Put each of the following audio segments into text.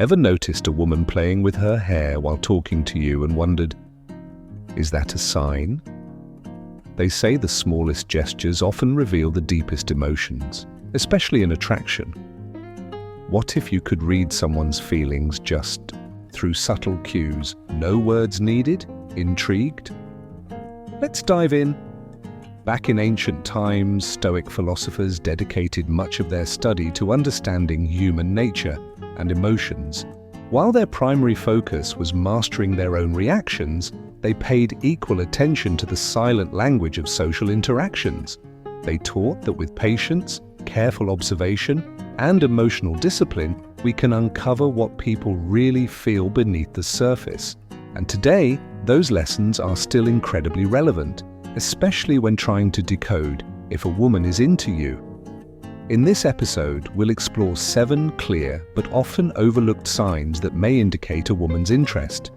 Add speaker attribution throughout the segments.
Speaker 1: Ever noticed a woman playing with her hair while talking to you and wondered, is that a sign? They say the smallest gestures often reveal the deepest emotions, especially in attraction. What if you could read someone's feelings just through subtle cues, no words needed? Intrigued? Let's dive in. Back in ancient times, Stoic philosophers dedicated much of their study to understanding human nature and emotions. While their primary focus was mastering their own reactions, they paid equal attention to the silent language of social interactions. They taught that with patience, careful observation, and emotional discipline, we can uncover what people really feel beneath the surface. And today, those lessons are still incredibly relevant, especially when trying to decode if a woman is into you. In this episode, we'll explore 7 clear but often overlooked signs that may indicate a woman's interest.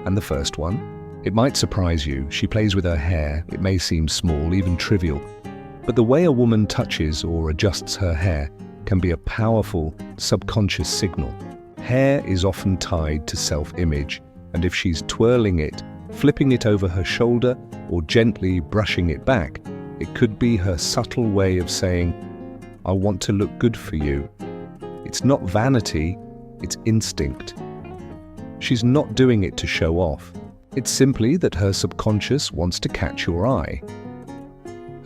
Speaker 1: And the first one? It might surprise you. She plays with her hair. It may seem small, even trivial. But the way a woman touches or adjusts her hair can be a powerful, subconscious signal. Hair is often tied to self-image, and if she's twirling it, flipping it over her shoulder, or gently brushing it back, it could be her subtle way of saying, I want to look good for you. It's not vanity, it's instinct. She's not doing it to show off. It's simply that her subconscious wants to catch your eye.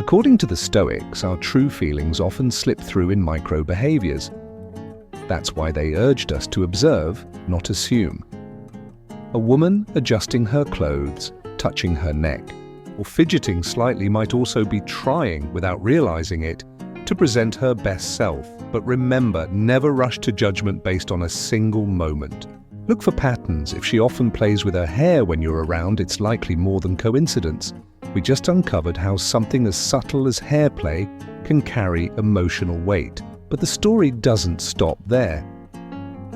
Speaker 1: According to the Stoics, our true feelings often slip through in micro behaviors. That's why they urged us to observe, not assume. A woman adjusting her clothes, touching her neck, or fidgeting slightly might also be trying, without realizing it, to present her best self. But remember, never rush to judgment based on a single moment. Look for patterns. If she often plays with her hair when you're around, it's likely more than coincidence. We just uncovered how something as subtle as hair play can carry emotional weight. But the story doesn't stop there.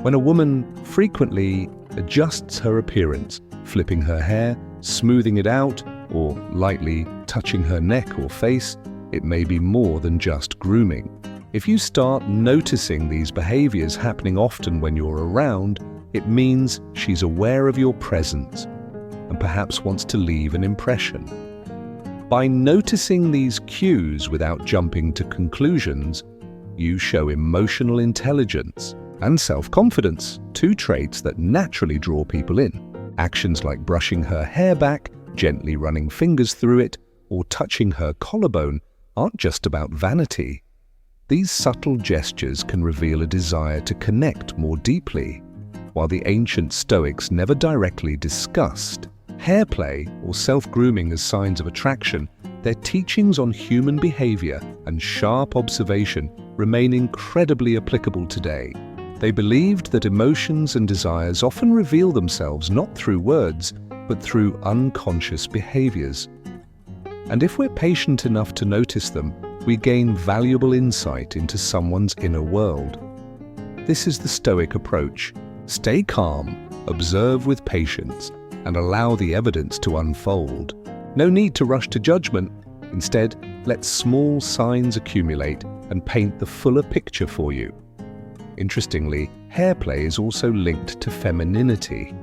Speaker 1: When a woman frequently adjusts her appearance, flipping her hair, smoothing it out, or lightly touching her neck or face, it may be more than just grooming. If you start noticing these behaviors happening often when you're around, it means she's aware of your presence and perhaps wants to leave an impression. By noticing these cues without jumping to conclusions, you show emotional intelligence and self-confidence, 2 traits that naturally draw people in. Actions like brushing her hair back, gently running fingers through it, or touching her collarbone aren't just about vanity. These subtle gestures can reveal a desire to connect more deeply. While the ancient Stoics never directly discussed hair play or self-grooming as signs of attraction, their teachings on human behavior and sharp observation remain incredibly applicable today. They believed that emotions and desires often reveal themselves not through words, but through unconscious behaviors. And if we're patient enough to notice them, we gain valuable insight into someone's inner world. This is the Stoic approach. Stay calm, observe with patience, and allow the evidence to unfold. No need to rush to judgment. Instead, let small signs accumulate and paint the fuller picture for you. Interestingly, hair play is also linked to femininity.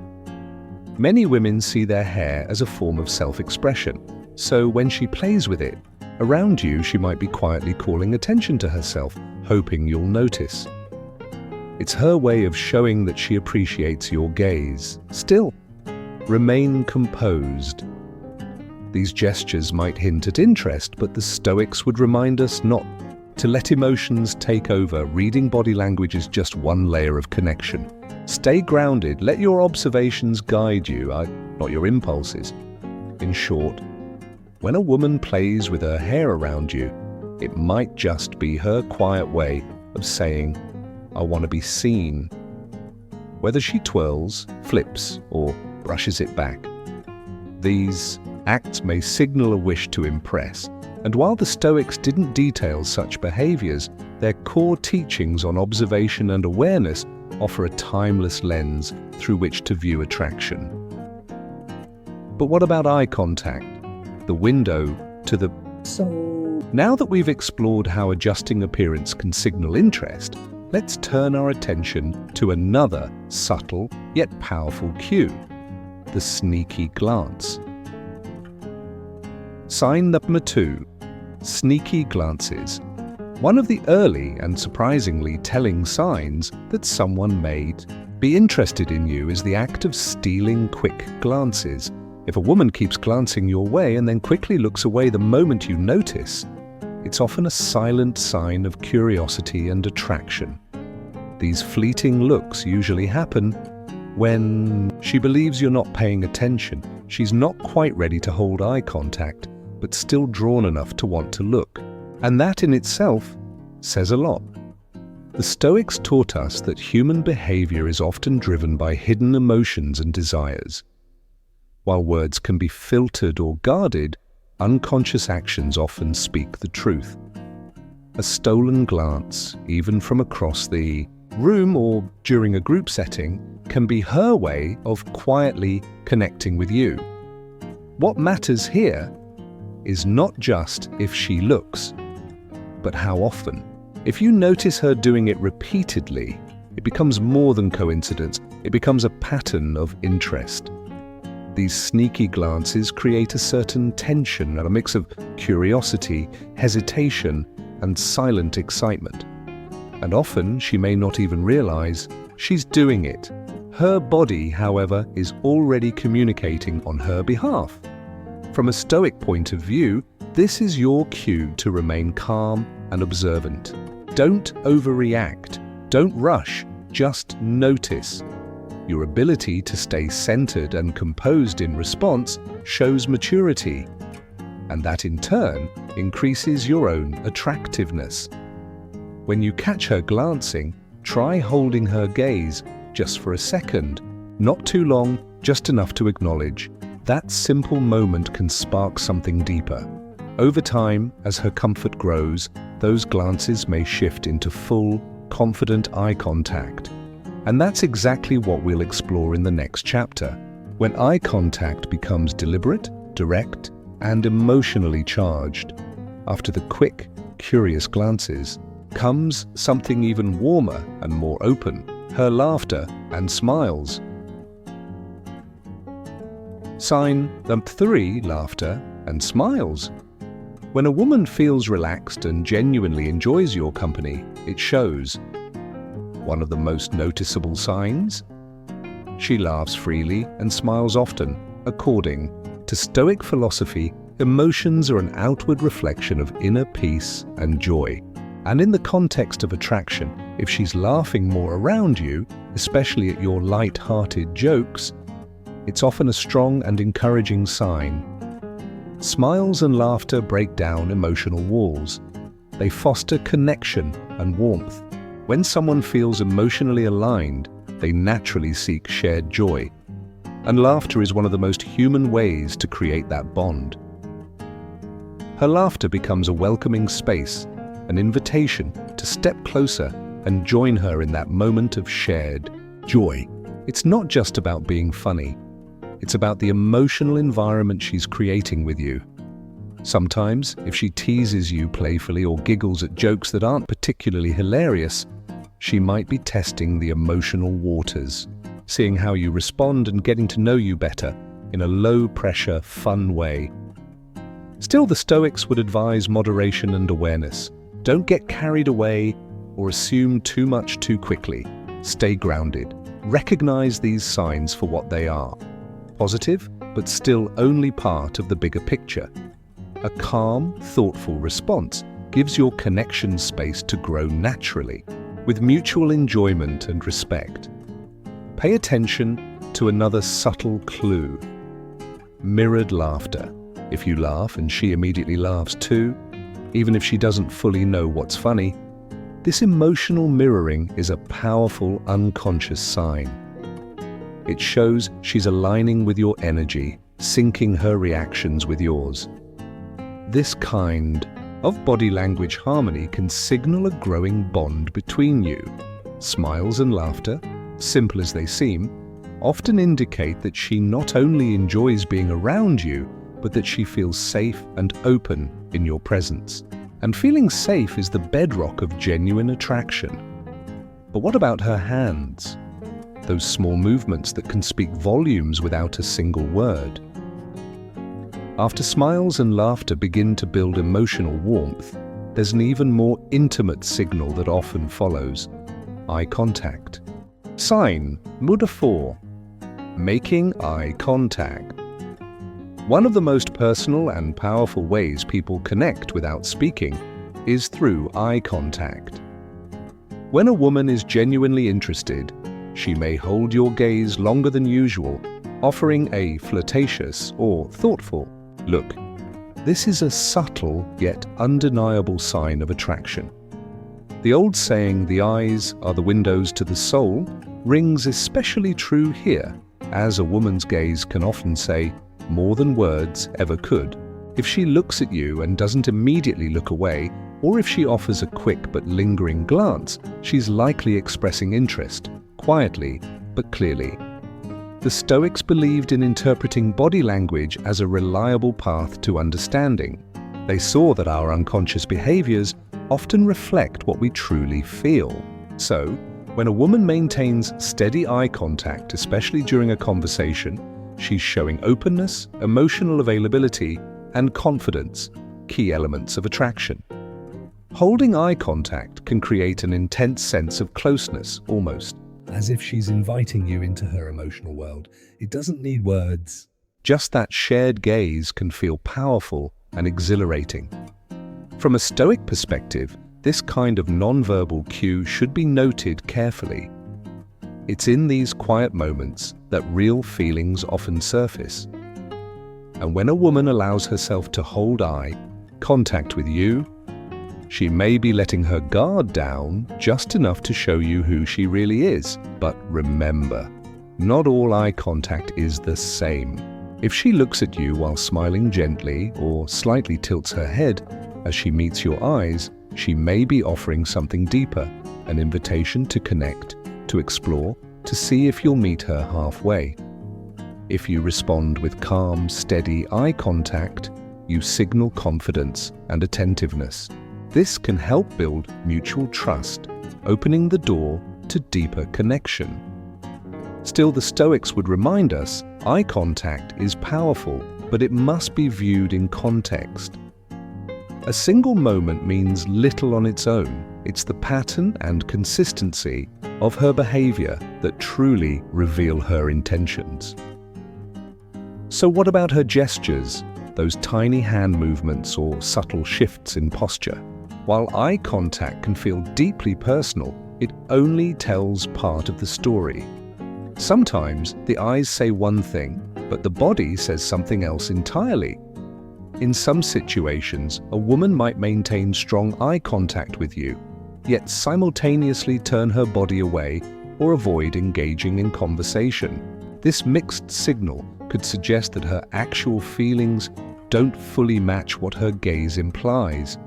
Speaker 1: Many women see their hair as a form of self-expression, so when she plays with it, around you she might be quietly calling attention to herself, hoping you'll notice. It's her way of showing that she appreciates your gaze. Still, remain composed. These gestures might hint at interest, but the Stoics would remind us not to let emotions take over. Reading body language is just one layer of connection. Stay grounded. Let your observations guide you, not your impulses. In short, when a woman plays with her hair around you, it might just be her quiet way of saying, I want to be seen. Whether she twirls, flips, or brushes it back, these acts may signal a wish to impress. And while the Stoics didn't detail such behaviors, their core teachings on observation and awareness offer a timeless lens through which to view attraction. But what about eye contact? The window to the soul. Now that we've explored how adjusting appearance can signal interest, let's turn our attention to another subtle yet powerful cue, the sneaky glance. Sign number 2, sneaky glances. One of the early and surprisingly telling signs that someone may be interested in you is the act of stealing quick glances. If a woman keeps glancing your way and then quickly looks away the moment you notice, it's often a silent sign of curiosity and attraction. These fleeting looks usually happen when she believes you're not paying attention. She's not quite ready to hold eye contact, but still drawn enough to want to look. And that in itself says a lot. The Stoics taught us that human behavior is often driven by hidden emotions and desires. While words can be filtered or guarded, unconscious actions often speak the truth. A stolen glance, even from across the room or during a group setting, can be her way of quietly connecting with you. What matters here is not just if she looks, but how often. If you notice her doing it repeatedly, it becomes more than coincidence. It becomes a pattern of interest. These sneaky glances create a certain tension and a mix of curiosity, hesitation, and silent excitement. And often she may not even realize she's doing it. Her body, however, is already communicating on her behalf. From a Stoic point of view, this is your cue to remain calm and observant. Don't overreact. Don't rush. Just notice. Your ability to stay centered and composed in response shows maturity, and that in turn increases your own attractiveness. When you catch her glancing, try holding her gaze just for a second, not too long, just enough to acknowledge. That simple moment can spark something deeper. Over time, as her comfort grows, those glances may shift into full, confident eye contact. And that's exactly what we'll explore in the next chapter. When eye contact becomes deliberate, direct, and emotionally charged, after the quick, curious glances, comes something even warmer and more open, her laughter and smiles. Sign number 3, laughter and smiles. When a woman feels relaxed and genuinely enjoys your company, it shows. One of the most noticeable signs? She laughs freely and smiles often. According to Stoic philosophy, emotions are an outward reflection of inner peace and joy. And in the context of attraction, if she's laughing more around you, especially at your light-hearted jokes, it's often a strong and encouraging sign. Smiles and laughter break down emotional walls. They foster connection and warmth. When someone feels emotionally aligned, they naturally seek shared joy. And laughter is one of the most human ways to create that bond. Her laughter becomes a welcoming space, an invitation to step closer and join her in that moment of shared joy. It's not just about being funny. It's about the emotional environment she's creating with you. Sometimes, if she teases you playfully or giggles at jokes that aren't particularly hilarious, she might be testing the emotional waters, seeing how you respond and getting to know you better in a low-pressure, fun way. Still, the Stoics would advise moderation and awareness. Don't get carried away or assume too much too quickly. Stay grounded. Recognize these signs for what they are. Positive, but still only part of the bigger picture. A calm, thoughtful response gives your connection space to grow naturally, with mutual enjoyment and respect. Pay attention to another subtle clue. Mirrored laughter. If you laugh and she immediately laughs too, even if she doesn't fully know what's funny, this emotional mirroring is a powerful unconscious sign. It shows she's aligning with your energy, syncing her reactions with yours. This kind of body language harmony can signal a growing bond between you. Smiles and laughter, simple as they seem, often indicate that she not only enjoys being around you, but that she feels safe and open in your presence. And feeling safe is the bedrock of genuine attraction. But what about her hands? Those small movements that can speak volumes without a single word. After smiles and laughter begin to build emotional warmth, there's an even more intimate signal that often follows: eye contact. Sign number 4. Making eye contact. One of the most personal and powerful ways people connect without speaking is through eye contact. When a woman is genuinely interested, she may hold your gaze longer than usual, offering a flirtatious or thoughtful look. This is a subtle yet undeniable sign of attraction. The old saying, "the eyes are the windows to the soul," rings especially true here, as a woman's gaze can often say more than words ever could. If she looks at you and doesn't immediately look away, or if she offers a quick but lingering glance, she's likely expressing interest, quietly but clearly. The Stoics believed in interpreting body language as a reliable path to understanding. They saw that our unconscious behaviors often reflect what we truly feel. So, when a woman maintains steady eye contact, especially during a conversation, she's showing openness, emotional availability, and confidence, key elements of attraction. Holding eye contact can create an intense sense of closeness, almost as if she's inviting you into her emotional world. It doesn't need words. Just that shared gaze can feel powerful and exhilarating. From a Stoic perspective, this kind of nonverbal cue should be noted carefully. It's in these quiet moments that real feelings often surface. And when a woman allows herself to hold eye contact with you, she may be letting her guard down just enough to show you who she really is. But remember, not all eye contact is the same. If she looks at you while smiling gently or slightly tilts her head as she meets your eyes, she may be offering something deeper, an invitation to connect, to explore, to see if you'll meet her halfway. If you respond with calm, steady eye contact, you signal confidence and attentiveness. This can help build mutual trust, opening the door to deeper connection. Still, the Stoics would remind us, eye contact is powerful, but it must be viewed in context. A single moment means little on its own. It's the pattern and consistency of her behavior that truly reveal her intentions. So what about her gestures, those tiny hand movements or subtle shifts in posture? While eye contact can feel deeply personal, it only tells part of the story. Sometimes the eyes say one thing, but the body says something else entirely. In some situations, a woman might maintain strong eye contact with you, yet simultaneously turn her body away or avoid engaging in conversation. This mixed signal could suggest that her actual feelings don't fully match what her gaze implies.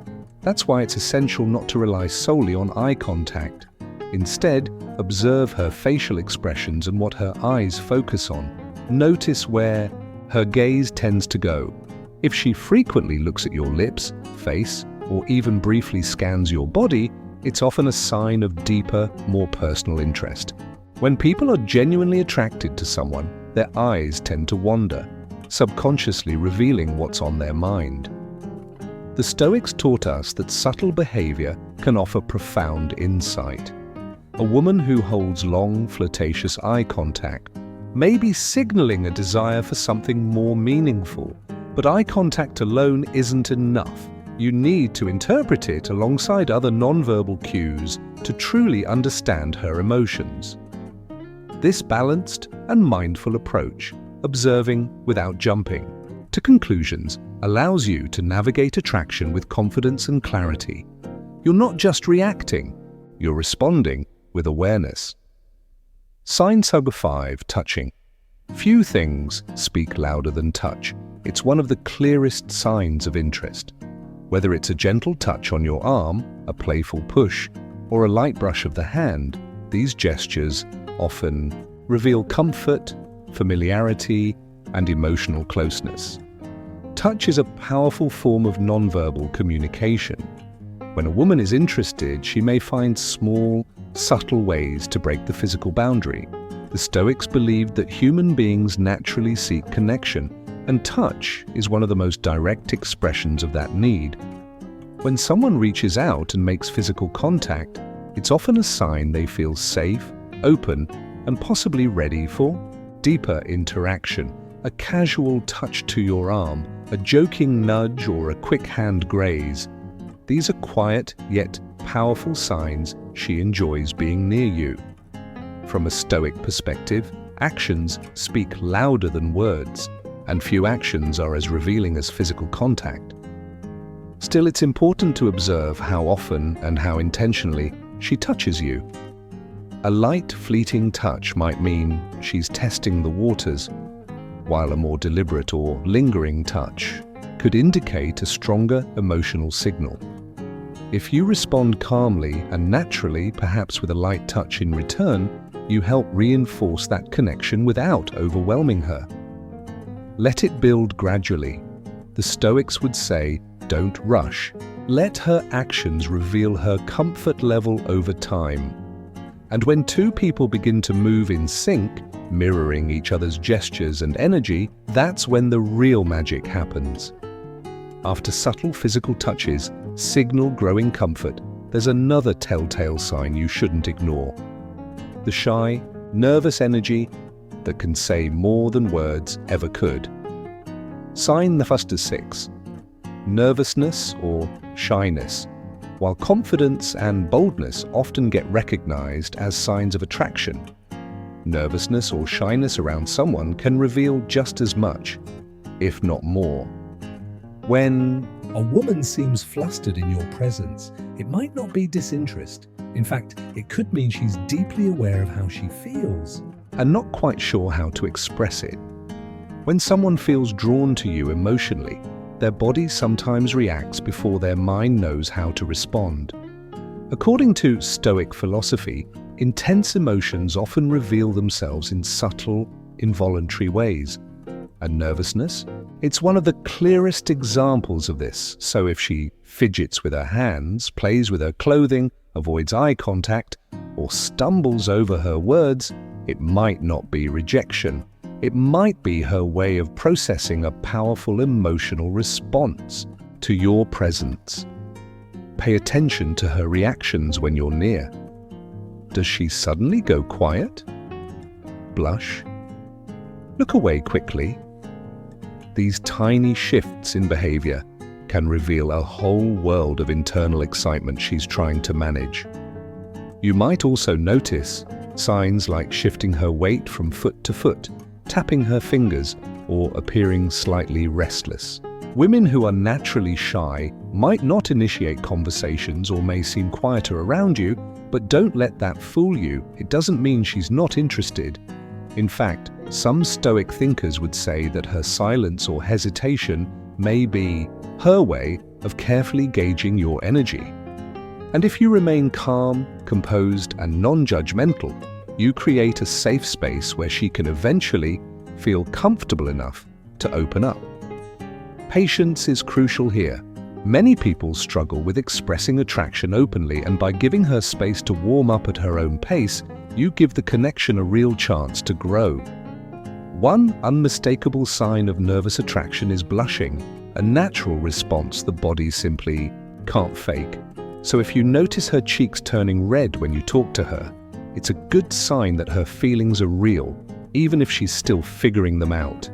Speaker 1: That's why it's essential not to rely solely on eye contact. Instead, observe her facial expressions and what her eyes focus on. Notice where her gaze tends to go. If she frequently looks at your lips, face, or even briefly scans your body, it's often a sign of deeper, more personal interest. When people are genuinely attracted to someone, their eyes tend to wander, subconsciously revealing what's on their mind. The Stoics taught us that subtle behavior can offer profound insight. A woman who holds long, flirtatious eye contact may be signaling a desire for something more meaningful, but eye contact alone isn't enough. You need to interpret it alongside other nonverbal cues to truly understand her emotions. This balanced and mindful approach, observing without jumping to conclusions, allows you to navigate attraction with confidence and clarity. You're not just reacting, you're responding with awareness. Sign number 5, touching. Few things speak louder than touch. It's one of the clearest signs of interest. Whether it's a gentle touch on your arm, a playful push, or a light brush of the hand, these gestures often reveal comfort, familiarity, and emotional closeness. Touch is a powerful form of nonverbal communication. When a woman is interested, she may find small, subtle ways to break the physical boundary. The Stoics believed that human beings naturally seek connection, and touch is one of the most direct expressions of that need. When someone reaches out and makes physical contact, it's often a sign they feel safe, open, and possibly ready for deeper interaction. A casual touch to your arm, a joking nudge, or a quick hand graze. These are quiet yet powerful signs she enjoys being near you. From a Stoic perspective, actions speak louder than words, and few actions are as revealing as physical contact. Still, it's important to observe how often and how intentionally she touches you. A light, fleeting touch might mean she's testing the waters, while a more deliberate or lingering touch could indicate a stronger emotional signal. If you respond calmly and naturally, perhaps with a light touch in return, you help reinforce that connection without overwhelming her. Let it build gradually. The Stoics would say, don't rush. Let her actions reveal her comfort level over time. And when two people begin to move in sync, mirroring each other's gestures and energy, that's when the real magic happens. After subtle physical touches signal growing comfort, there's another telltale sign you shouldn't ignore. The shy, nervous energy that can say more than words ever could. Sign the first is 6. Nervousness or shyness. While confidence and boldness often get recognized as signs of attraction, nervousness or shyness around someone can reveal just as much, if not more. When
Speaker 2: a woman seems flustered in your presence, it might not be disinterest. In fact, it could mean she's deeply aware of how she feels
Speaker 1: and not quite sure how to express it. When someone feels drawn to you emotionally, their body sometimes reacts before their mind knows how to respond. According to Stoic philosophy, intense emotions often reveal themselves in subtle, involuntary ways. And nervousness? It's one of the clearest examples of this. So if she fidgets with her hands, plays with her clothing, avoids eye contact, or stumbles over her words, it might not be rejection. It might be her way of processing a powerful emotional response to your presence. Pay attention to her reactions when you're near. Does she suddenly go quiet? Blush? Look away quickly? These tiny shifts in behavior can reveal a whole world of internal excitement she's trying to manage. You might also notice signs like shifting her weight from foot to foot, tapping her fingers, or appearing slightly restless. Women who are naturally shy might not initiate conversations or may seem quieter around you, but don't let that fool you. It doesn't mean she's not interested. In fact, some Stoic thinkers would say that her silence or hesitation may be her way of carefully gauging your energy. And if you remain calm, composed, and non-judgmental, you create a safe space where she can eventually feel comfortable enough to open up. Patience is crucial here. Many people struggle with expressing attraction openly, and by giving her space to warm up at her own pace, you give the connection a real chance to grow. One unmistakable sign of nervous attraction is blushing, a natural response the body simply can't fake. So if you notice her cheeks turning red when you talk to her, it's a good sign that her feelings are real, even if she's still figuring them out.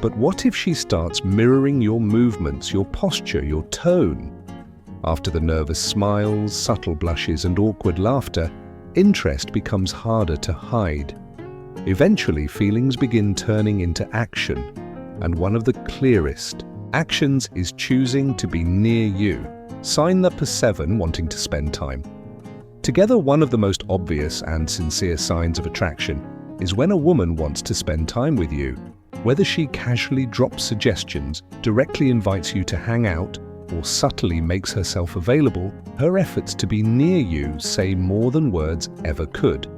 Speaker 1: But what if she starts mirroring your movements, your posture, your tone? After the nervous smiles, subtle blushes, and awkward laughter, interest becomes harder to hide. Eventually, feelings begin turning into action, and one of the clearest actions is choosing to be near you. Sign number 7, wanting to spend time. Together, one of the most obvious and sincere signs of attraction is when a woman wants to spend time with you. Whether she casually drops suggestions, directly invites you to hang out, or subtly makes herself available, her efforts to be near you say more than words ever could.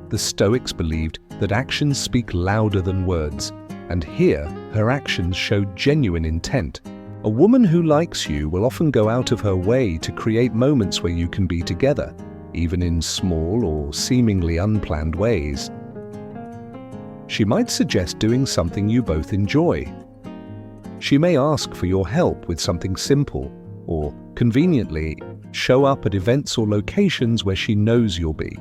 Speaker 1: The Stoics believed that actions speak louder than words, and here her actions show genuine intent. A woman who likes you will often go out of her way to create moments where you can be together, even in small or seemingly unplanned ways. She might suggest doing something you both enjoy. She may ask for your help with something simple, or, conveniently, show up at events or locations where she knows you'll be.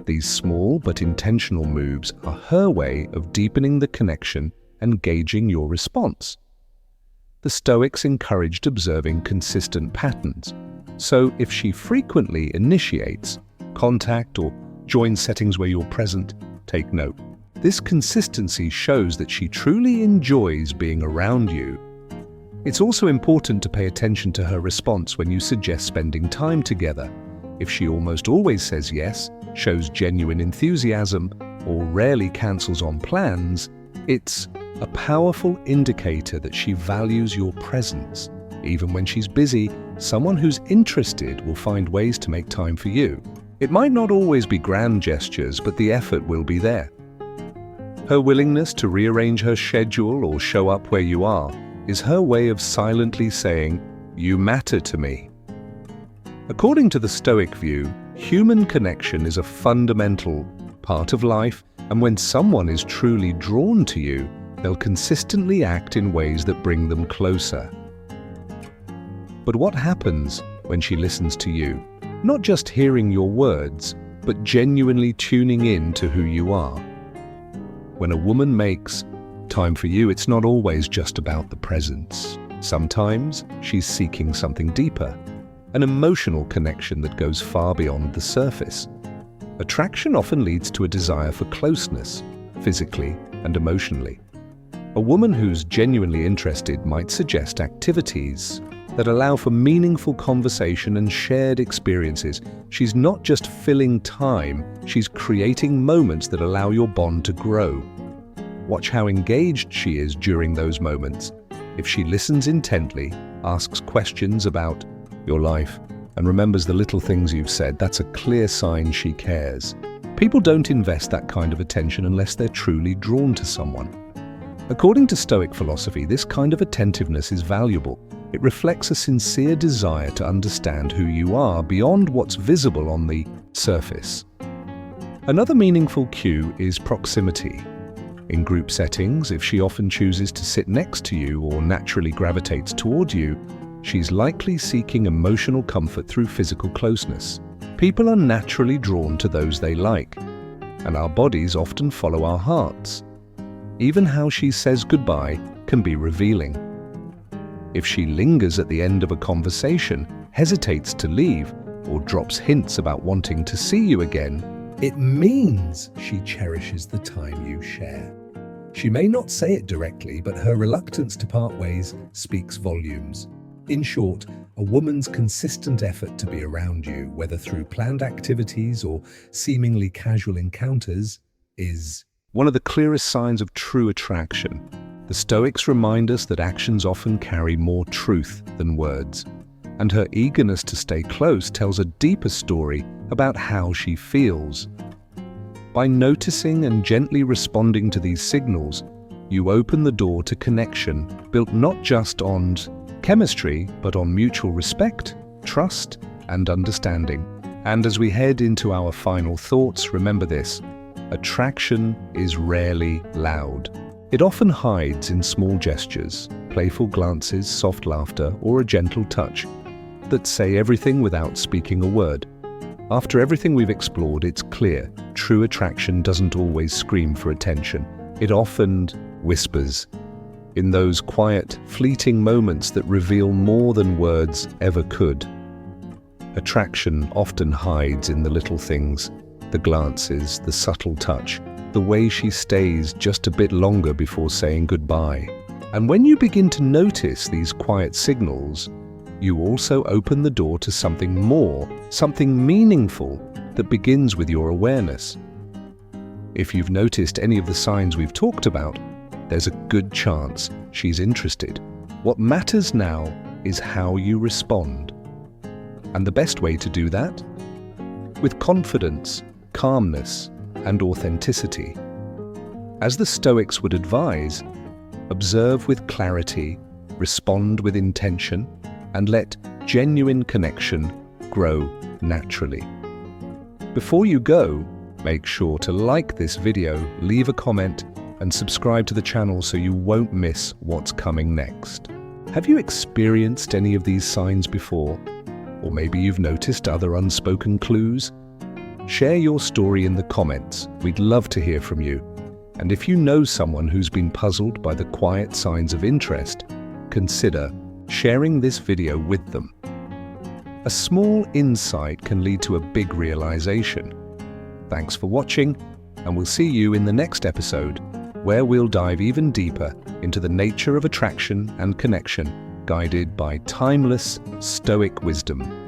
Speaker 1: These small but intentional moves are her way of deepening the connection and gauging your response. The Stoics encouraged observing consistent patterns, so if she frequently initiates contact or joins settings where you're present, take note. This consistency shows that she truly enjoys being around you. It's also important to pay attention to her response when you suggest spending time together. If she almost always says yes, shows genuine enthusiasm, or rarely cancels on plans, it's a powerful indicator that she values your presence. Even when she's busy, someone who's interested will find ways to make time for you. It might not always be grand gestures, but the effort will be there. Her willingness to rearrange her schedule or show up where you are is her way of silently saying, "You matter to me." According to the Stoic view, human connection is a fundamental part of life, and when someone is truly drawn to you, they'll consistently act in ways that bring them closer. But what happens when she listens to you? Not just hearing your words, but genuinely tuning in to who you are. When a woman makes time for you, it's not always just about the presence. Sometimes she's seeking something deeper, an emotional connection that goes far beyond the surface. Attraction often leads to a desire for closeness, physically and emotionally. A woman who's genuinely interested might suggest activities that allow for meaningful conversation and shared experiences. She's not just filling time, she's creating moments that allow your bond to grow. Watch how engaged she is during those moments. If she listens intently, asks questions about your life, and remembers the little things you've said, that's a clear sign she cares. People don't invest that kind of attention unless they're truly drawn to someone. According to Stoic philosophy, this kind of attentiveness is valuable. It reflects a sincere desire to understand who you are beyond what's visible on the surface. Another meaningful cue is proximity. In group settings, if she often chooses to sit next to you or naturally gravitates toward you, she's likely seeking emotional comfort through physical closeness. People are naturally drawn to those they like, and our bodies often follow our hearts. Even how she says goodbye can be revealing. If she lingers at the end of a conversation, hesitates to leave, or drops hints about wanting to see you again, it means she cherishes the time you share. She may not say it directly, but her reluctance to part ways speaks volumes. In short, a woman's consistent effort to be around you, whether through planned activities or seemingly casual encounters, is one of the clearest signs of true attraction. The Stoics remind us that actions often carry more truth than words, and her eagerness to stay close tells a deeper story about how she feels. By noticing and gently responding to these signals, you open the door to connection built not just on chemistry, but on mutual respect, trust, and understanding. And as we head into our final thoughts, remember this: attraction is rarely loud. It often hides in small gestures, playful glances, soft laughter, or a gentle touch that say everything without speaking a word. After everything we've explored, it's clear true attraction doesn't always scream for attention. It often whispers in those quiet, fleeting moments that reveal more than words ever could. Attraction often hides in the little things, the glances, the subtle touch, the way she stays just a bit longer before saying goodbye. And when you begin to notice these quiet signals, you also open the door to something more, something meaningful that begins with your awareness. If you've noticed any of the signs we've talked about, there's a good chance she's interested. What matters now is how you respond. And the best way to do that? With confidence, calmness, and authenticity. As the Stoics would advise, observe with clarity, respond with intention, and let genuine connection grow naturally. Before you go, make sure to like this video, leave a comment, and subscribe to the channel so you won't miss what's coming next. Have you experienced any of these signs before? Or maybe you've noticed other unspoken clues? Share your story in the comments. We'd love to hear from you. And if you know someone who's been puzzled by the quiet signs of interest, consider sharing this video with them. A small insight can lead to a big realization. Thanks for watching, and we'll see you in the next episode, where we'll dive even deeper into the nature of attraction and connection, guided by timeless, stoic wisdom.